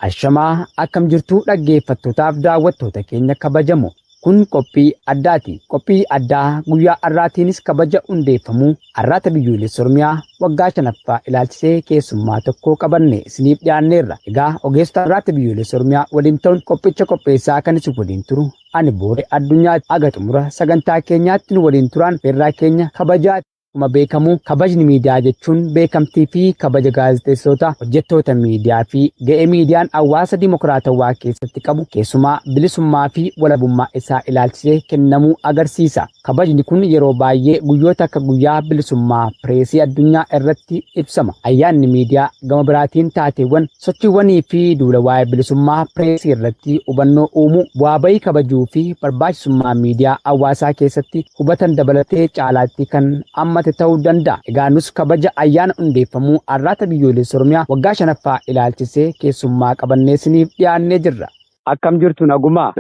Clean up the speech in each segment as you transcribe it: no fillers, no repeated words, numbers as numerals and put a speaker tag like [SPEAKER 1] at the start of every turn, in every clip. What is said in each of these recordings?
[SPEAKER 1] Ashamaa akkam jirtuu dhaggeeffattootaaf daawwattoota keenya kabajamoo. Kun qophii addaati. Qophii addaa guyyaa har'aatiinis kabaja hundeeffamuu har'aata biyyoolessa Oromiyaa waggaa 5ffaa ilaalchisee keessummaa tokko qabanne isiniif dhiyaanneerra. Egaa ogeessota har'aata biyyoolessa Oromiyaa waliin ta'uun qophicha qopheessaa kan isin waliin turu ani Booree Addunyaati. Aga xumura sagantaa keenyaatti nu waliin turaan feerraa keenya kabajaati. Akkuma beekamu kabajni miidiyaa jechuun beekamtii fi kabaja gaazexeessitoota hojjettoota miidiyaa fi ga'ee miidiyaan hawaasa dimokiraatawaa keessatti qabu keessumaa bilisummaa fi walabummaa isaa ilaalchisee kennamuu agarsiisa. Kabajni kun yeroo baay'ee guyyoota akka guyyaa bilisummaa pireesii addunyaa irratti ibsama. Ayyaanni miidiyaa gama biraatiin taateewwan sochiiwwanii fi duula waa'ee bilisummaa pireesii irratti hubannoo uumuu, bu'aa bahii kabajuu fi barbaachisummaa miidiyaa hawaasaa keessatti hubatan dabalatee caalaatti kan hammate ta'uu danda'a. Egaa nus kabaja ayyaana hundeeffamuu har'aata biyyoolessa Oromiyaa waggaa 5ffaa ilaalchisee keessummaa qabannee isiniif dhiyaannee jirra. Akkam jirtu nagumaa?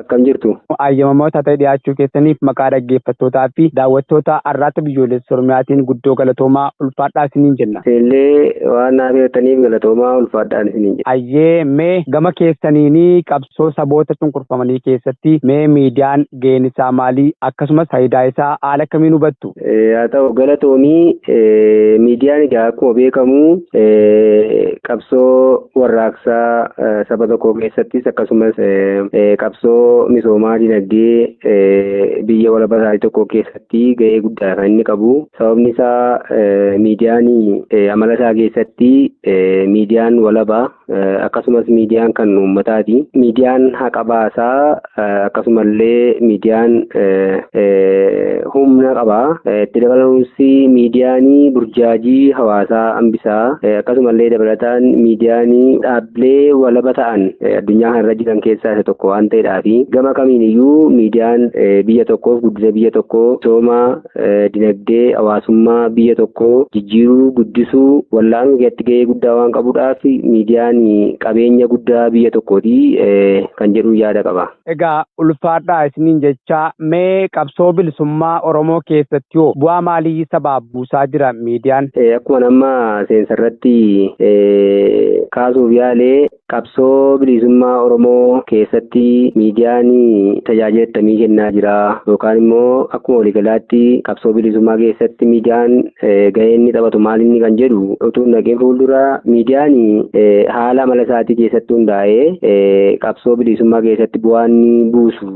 [SPEAKER 2] Akkam jirtu?
[SPEAKER 1] Ayyamamoota ta'e dhiyaachuu keessaniif maqaa dhaggeeffattootaa fi daawwattoota har'aata biyyoolessa Oromiyaatiin guddoo galatoomaa ulfaadhaa isiniin jenna.
[SPEAKER 2] Illee waan naaf hirtaniif galatoomaa ulfaadhaan isiniin jenna.
[SPEAKER 1] Ayyee mee gama keessaniinii qabsoo saboota cunqurfamanii keessatti mee miidiyaan ga'een isaa maalii akkasumas faayidaa isaa haala kamiin hubattu?
[SPEAKER 2] Haa ta'u galatoomii miidiyaan egaa akkuma beekamu qabsoo warraaqsaa saba tokko keessattis akkasumas qabsoo misoomaa dinagdee biyya walabaa tokko keessatti ga'ee guddaa kan inni qabu. Sababni isaa miidiyaan amala isaa keessatti miidiyaan walabaa akkasumas miidiyaan kan uummataati. Miidiyaan haqa baasaa akkasumallee miidiyaan humna qabaa. Itti dabalanuus miidiyaan burjaajii hawaasaa hambisaa akkasumallee dabalataan miidiyaan dhaabbilee walaba ta'an addunyaa kanarra jiran keessaa isa tokko waan ta'eedhaafi gama kamiin iyyuu miidiyaan biyya tokkoof guddina biyya tokkoo misooma dinagdee hawaasummaa biyya tokkoo jijjiiruu guddisuu wal'aanuu keessatti ga'ee guddaa waan qabuudhaaf miidiyaan qabeenya guddaa biyya tokkooti kan jedhu yaada qaba.
[SPEAKER 1] Egaa ulfaadhaa isiniin jecha mee qabsoo bilisummaa Oromoo keessatti hoo bu'aa maalii sabaaf buusaa jira miidiyaan?
[SPEAKER 2] Akkuma nama seensarratti kaasuuf yaalee qabsoo bilisummaa Oromoo keessatti miidiyaan tajaajila akkamii kennaa jira yookaan immoo akkuma waliigalaatti qabsoo bilisummaa keessatti miidiyaan gahee inni taphatu maal inni kan jedhu utuu naqeen fuuldura miidiyaan haala amala isaatii keessatti hundaa'ee qabsoo bilisummaa keessatti bu'aan buusu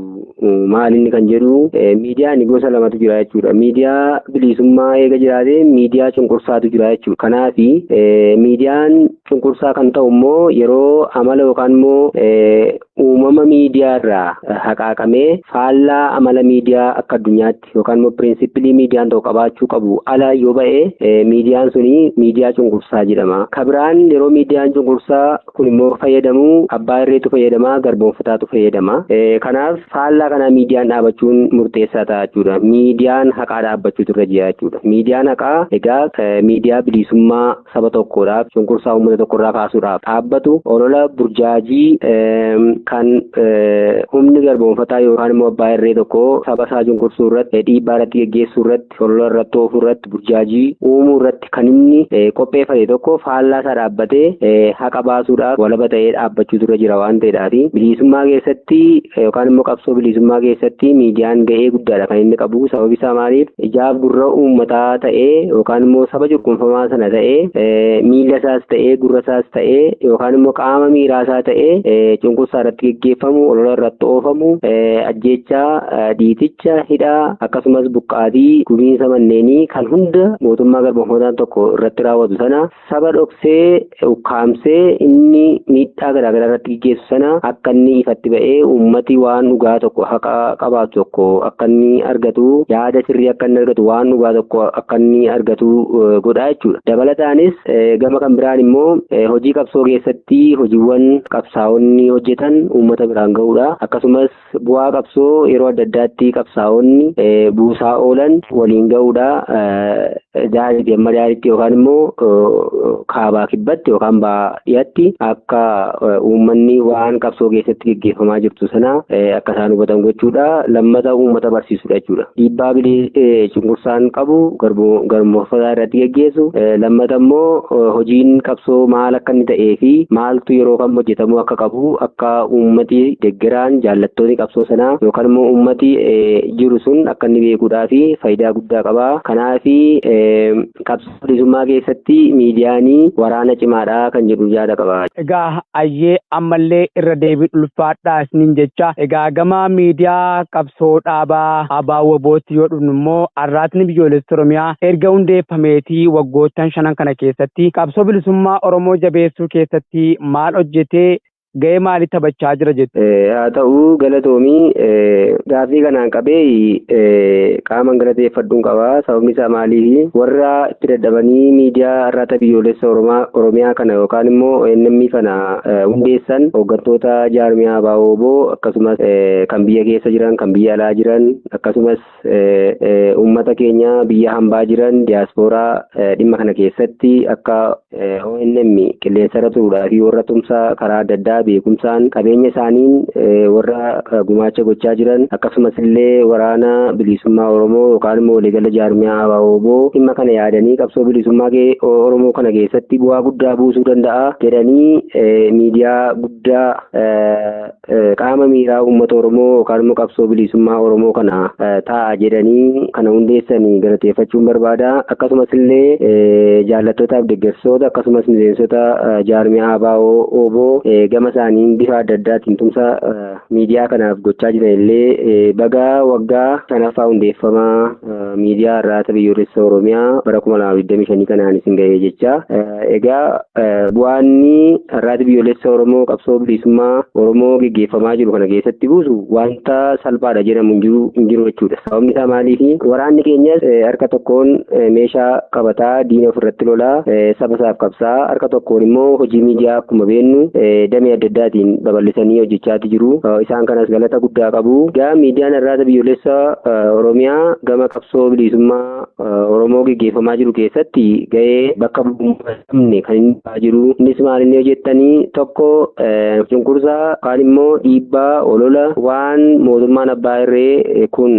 [SPEAKER 2] maal inni kan jedhu miidiyaan gosa lamatu jira jechuudha. Miidiyaa bilisummaa eega jiraate miidiyaa cunqursaatu jira jechuudha. Kanaaf miidiyaan cunqursaa kan ta'u immoo yeroo amala yookaan immoo uumama miidiyaa irraa haqaaqamee faallaa amala miidiyaa akka addunyaatti yookaan immoo pirinsipilii miidiyaan tokko qabaachuu qabu ala yoo ba'e miidiyaan suni miidiyaa cunqursaa jedhama. Kabiraan yeroo miidiyaan cunqursaa kun immoo fayyadamu abbaa irreetu fayyadama garboonfataatu fayyadama. Kanaaf faallaa kana miidiyaan dhaabachuun murteessaa ta'a jechuudha. Miidiyaan haqaa dhaabbachuutu irra jira jechuudha. Miidiyaan haqaa egaa miidiyaa bilisummaa saba tokkodhaaf cunqursaa uummata tokkorraa kaasuudhaaf dhaabbatu olola burjaajii kan humni garboonfataa yookaan immoo abbaa irree tokko saba isaa cunqursuu irratti dhiibbaa irratti geggeessuu irratti olola irratti oofuu irratti burjaajii uumuu irratti kan inni qopheeffate tokko faallaa isaa dhaabbatee haqa baasuudhaaf walaba ta'ee dhaabbachuutu irra jira waan ta'eedhaafi bilisummaa keessatti yookaan immoo qabsoo bilisummaa keessatti miidiyaan ga'ee guddaadha kan inni qabu. Sababi isaa maaliif ijaaf gurra uummataa ta'ee yookaan immoo saba cunqurfamaa sana ta'ee miila isaas ta'ee gurra isaas ta'ee yookaan immoo qaama miiraa isaa ta'ee cunqursaa irratti geggeeffamu olola irratti oofamu ajjeechaa dhiiticha hidhaa akkasumas buqqaatii gubiinsa manneenii kan hunda mootummaa garboonfataan tokko irratti raawwatu sana saba dhoksee ukkaamsee inni miidhaa garaagaraa irratti geggeessu sana akka inni ifatti ba'ee uummati waan dhugaa tokko haqa qabaatu tokko akka inni argatu yaada sirrii akka inni argatu waan dhugaa tokko akka inni argatu godha jechuudha. Dabalataanis gama kan biraan immoo hojii qabsoo keessatti hojiiwwan qabsaa'onni hojjetan uummata biraan ga'uudha. Akkasumas bu'aa qabsoo yeroo adda addaatti qabsaa'onni buusaa oolan waliin ga'uudha. Daariitti amma daariitti yookaan immoo kaabaa kibbatti yookaan baadiyyaatti akka uummanni waan qabsoo keessatti geggeeffamaa jirtu sana akka isaan hubatan hubatan gochuudha. Lammata uummata barsiisudha jechuudha. Dhiibbaa cunqursaan qabu garboomfataa irratti geggeessu. Lammata immoo hojiin qabsoo maal akka inni ta'ee fi maaltu yeroo kam hojjetamuu akka qabu akka uummati deeggaraan jaallattoonni qabsoo sanaa yookaan immoo uummati jiru sun akka inni beekuudhaa fi faayidaa guddaa qaba. Kanaaf qabsoo bilisummaa keessatti miidiyaan waraana cimaadhaa kan jedhu yaada qaba.
[SPEAKER 1] Egaa ayyee ammallee irra deebii ulfaadhaa isiniin jecha egaa gama miidiyaa qabsoo dhaabaa ABO'tti yoo dhufnu immoo arraatni biyyoolessa Oromiyaa erga hundeeffameetii waggoottan 5 kana keessatti qabsoo bilisummaa Oromoo jabeessuu keessatti maal hojjetee ga'ee maalii taphachaa jira jettu?
[SPEAKER 2] Haa ta'u galatoomii gaaffii kanaan qabee qaaman galateeffadhuun qaba. Sababni isaa maaliif warra itti dadhabanii miidiyaa arraata biyyoolessa Oromiyaa kana yookaan immoo ONM kana hundeessan hooggantoota jaarmiyaa ABO akkasumas kan biyya keessa jiran kan biyya alaa jiran akkasumas uummata keenya biyya hambaa jiran diyaaspooraa dhimma kana keessatti akka ONM qilleensa irra turuudhaa fi warra tumsa karaa adda addaa beekumsaan qabeenya isaaniin warra gumaacha gochaa jiran akkasumas illee waraana bilisummaa Oromoo yookaan immoo waliigala jaarmiyaa ABO dhimma kana yaadanii qabsoo bilisummaa Oromoo kana keessatti bu'aa guddaa buusuu danda'a jedhanii miidiyaa guddaa qaama miiraa uummata Oromoo yookaan immoo qabsoo bilisummaa Oromoo kana ta'a jedhanii kana hundeessanii galateeffachuun barbaada. Akkasumas illee jaallattootaaf deeggartoota akkasumas miseensota jaarmiyaa ABO gama isaaniin bifa adda addaatiin tumsa miidiyaa kanaaf gochaa jiran illee baga waggaa 5ffaa hundeeffamaa miidiyaa arraata biyyoolessa Oromiyaa bara 2025 kanaan isin ga'ee jecha. Egaa bu'aanni arraata biyyoolessa Oromoo qabsoo bilisummaa Oromoo geggeeffamaa jiru kana keessatti buusu wanta salphaadha jedhamu hin jiru jechuudha. Sababni isaa maaliif waraanni keenyas harka tokkoon meeshaa qabataa diina ofirratti lolaa saba isaaf qabsaa harka tokkoon immoo hojii miidiyaa akkuma beennu damee adda addaatiin babal'isanii hojjechaati jiru. Isaan kanas galata guddaa qabu. Egaa miidiyaan arraata biyyoolessa Oromiyaa gama qabsoo bilisummaa Oromoo geggeeffamaa jiru keessatti ga'ee bakka bu'uummaa kan inni ba'aa jiru. Innis maal inni hojjettanii tokko cunqursaa yookaan immoo dhiibbaa olola waan mootummaan abbaa irree kun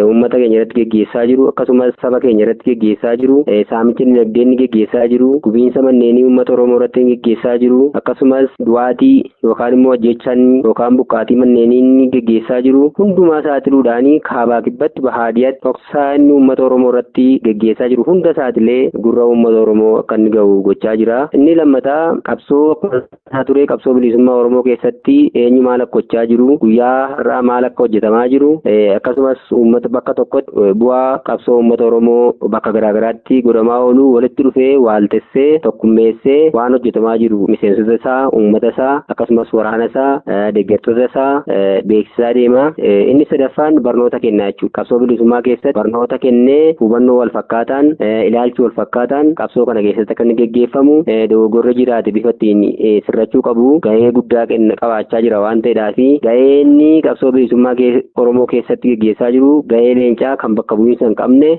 [SPEAKER 2] uummata keenya irratti geggeessaa jiru akkasumas saba keenya irratti geggeessaa jiru saamicha dinagdee inni geggeessaa jiru gubiinsa manneenii uummata Oromoo irratti geggeessaa jiru akkasumas du'aatii yookaan immoo ajjechaan yookaan buqqaatii manneenii inni geggeessaa jiru hundumaa saaxiluudhaanii kaabaa kibbatti bahaadiyatti dhoksaa inni uummata Oromoo irratti geggeessaa jiru hunda saaxilee gurra uummata Oromoo akka inni ga'u gochaa jira. Inni lammataa qabsoo akkuma ture qabsoo bilisummaa Oromoo keessatti eenyu maal akka gochaa jiru guyyaa har'aa maal akka hojjetamaa jiru akkasumas uummata bakka tokkotti bu'aa qabsoo uummata Oromoo bakka garaagaraatti godhamaa oolu walitti dhufee waaltessee tokkummeessee waan hojjetamaa jiru miseensota isaa uummata isaa akkasumas waraana isaa deeggartoota isaa beeksisaa deema. Inni sadaffaan barnoota kennaa jechuudha. Qabsoo bilisummaa keessatti barnoota kennee hubannoo wal fakkaataan ilaalchi wal fakkaataan qabsoo kana keessatti akka inni geggeeffamu dogoggorri jiraate bifa ittiin sirrachuu qabu gahee guddaa qabaachaa jira waan ta'eedhaaf gahee inni qabsoo bilisummaa Oromoo keessatti geggeessaa jiru gahee leencaa kan bakka bu'iinsa hin qabne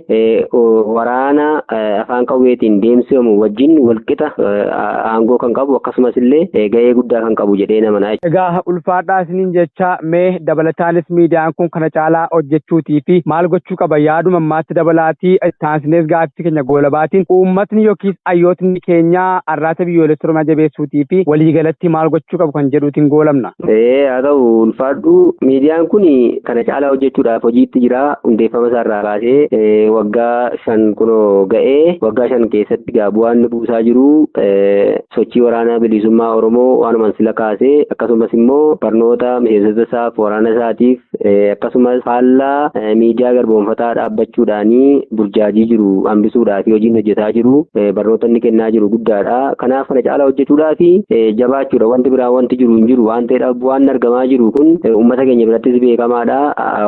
[SPEAKER 2] waraana afaan qawweetiin deemsifamu wajjin walqixa aangoo kan qabu akkasumas illee gahee guddaa kan qabu jedhee namanaa.
[SPEAKER 1] Egaa ulfaadhaa isiniin jecha mee dabalataanis miidiyaan kun kana caalaa hojjechuutii fi maal gochuu qaba yaaduma ammaatti dabalaatii taasisees gaaffii keenya goolabaatiin uummatni yookiis hayyootni keenya arraata biyyoolessa Oromiyaa jabeessuutii fi waliigalatti maal gochuu qabu kan jedhuutiin goolamna.
[SPEAKER 2] Haa ta'u ulfaadhu miidiyaan kun kana caalaa hojjechuudhaaf hojiitti jira hundeeffama isaarraa kaasee waggaa 5 kunoo ga'ee waggaa 5 keessatti bu'aan inni buusaa jiru sochii waraanaa bilisummaa Oromoo waanumaan sila kaasee akkasumas immoo barnoota miseensota isaaf waraana isaatiif akkasumas faallaa miidiyaa garboomfataa dhaabbachuudhaanii burjaajii jiru hambisuudhaa fi hojiin hojjetaa jiru barnoota inni kennaa jiru guddaadha. Kanaaf kana caalaa hojjechuudhaa fi jabaachuudha wanti biraa wanti jiru hin jiru waan ta'eedhaaf bu'aan argamaa jiru kun uummata keenya birattis beekamaadha.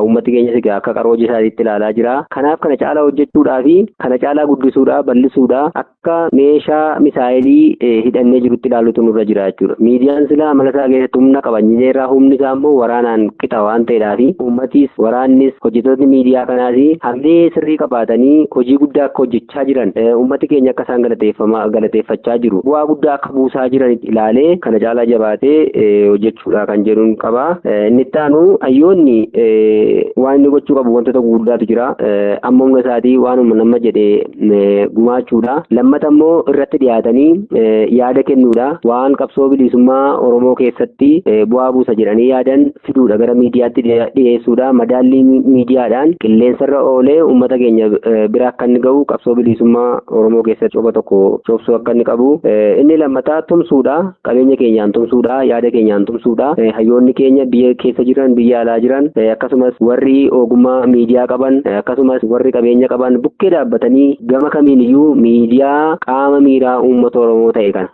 [SPEAKER 2] Uummati keenyas akka qarooji isaatiitti ilaalaa jira. Kanaaf kana caalaa hojjechuudhaa fi kana caalaa guddisuudhaa bal'isuudhaa akka meeshaa misaayilii hidhannee jirutti ilaalutu nurra jira jechuudha. Miidiyaan sila amalasaa keessatti humna qabanyeerraa humni isaa immoo waraanaan qixa waan ta'eedhaafi uummatis waraannis hojjettoonni miidiyaa kanaas hamilee sirrii qabaatanii hojii guddaa akka hojjechaa jiran uummati keenya akka isaan galateeffachaa jiru bu'aa guddaa akka buusaa jiran ilaalee kana caalaa jabaatee hojjechuudha kan jedhuun qaba. Inni itti aanu hayyoonni waan inni gochuu qabu wantoota gurguddaatu jira. Amma humna isaatii waanuma nama jedhee gumaachuudha. Lammata immoo irratti dhiyaatanii yaada kennuudha. Waan qabsoo bilisummaa Oromoo keessatti bu'aa buusa jedhanii yaadan fiduudha gara miidiyaatti dhiyeessuudha. Madaallii miidiyaadhaan qilleensarra oolee uummata keenya bira akka inni ga'u qabsoo bilisummaa Oromoo keessatti coba tokko cobsuu akka inni qabu. Inni lammataa tumsuudha. Qabeenya keenyaan tumsuudha. Yaada keenyaan tumsuudha. Hayyoonni keenya biyya keessa jiran biyya alaa jiran akkasumas warri ogummaa miidiyaa qaban akkasumas warri qabeenya qaban bukkee dhaabbatanii gama kamiin iyyuu miidiyaa qaama miiraa uummata Oromoo ta'e kana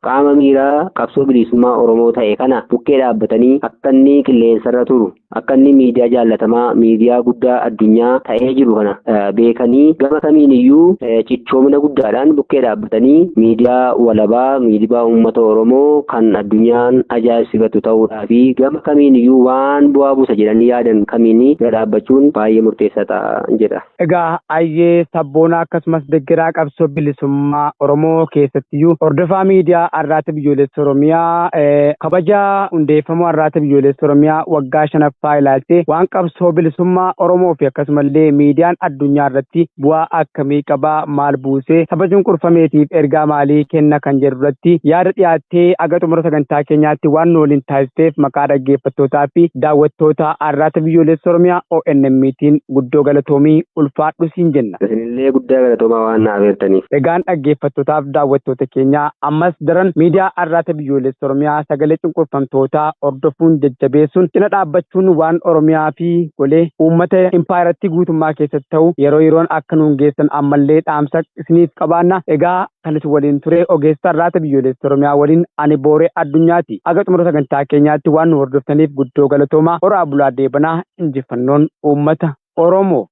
[SPEAKER 2] qaama miiraa qabsoo bilisummaa Oromoo ta'e kana bukkee dhaabbatanii akka inni qilleensarra turu akka inni miidiyaa jaallatamaa miidiyaa guddaa addunyaa ta'ee jiru kana beekanii gama kamiin iyyuu cichoomina guddaadhaan bukkee dhaabbatanii miidiyaa walabaa miidiyaa uummata Oromoo kan addunyaan ajaa'ibsiifatu ta'uudhaa fi gama kamiin iyyuu waan bu'aa buusa jedhanii yaadan kamiin bira dhaabbachuun baay'ee murteessaa ta'a jedha.
[SPEAKER 1] Egaa ayyee sabboonaa akkasumas deeggaraa qabsoo bilisummaa Oromoo keessattiyyuu hordofaa miidiyaa Arraata Biyyoolessa Oromiyaa kabaja hundeeffamuu Arraata Biyyoolessa Oromiyaa waggaa 5ffaa ilaalchee waan qabsoo bilisummaa Oromoo fi akkasumallee miidiyaan addunyaa irratti bu'aa akkamii qabaa maal buusee saba cunqurfameetiif ergaa maalii kenna kan jedhu irratti yaada dhiyaattee aga xumura sagantaa keenyaatti waan nu waliin taasisteef maqaa dhaggeeffattootaa fi daawwattoota Arraata Biyyoolessa Oromiyaa ONM'tiin guddoo galatoomii ulfaadhu siin jenna.
[SPEAKER 2] Isinillee guddaa galatoomaa waan na abeertaniif.
[SPEAKER 1] Egaan dhaggeeffattootaaf daawwattoota keenyaa ammas daran miidiyaa Arraata Biyyoolessa Oromiyaa sagalee cunqurfamtootaa hordofuun jajjabeessuun cina dhaabbachuun waan Oromiyaa fi golee uummata impaayiratti guutummaa keessatti ta'u yeroo yeroon akka nuun geessan ammallee dhaamsa isiniif qabaanna. Egaa kanis waliin ture ogeessa Arraata Biyyoolessa Oromiyaa waliin ani Booree Addunyaati. Aga xumura sagantaa keenyaatti waan nu hordoftaniif guddoo galatoomaa. Horaa bulaa deebanaa injifannoon uummata Oromoo.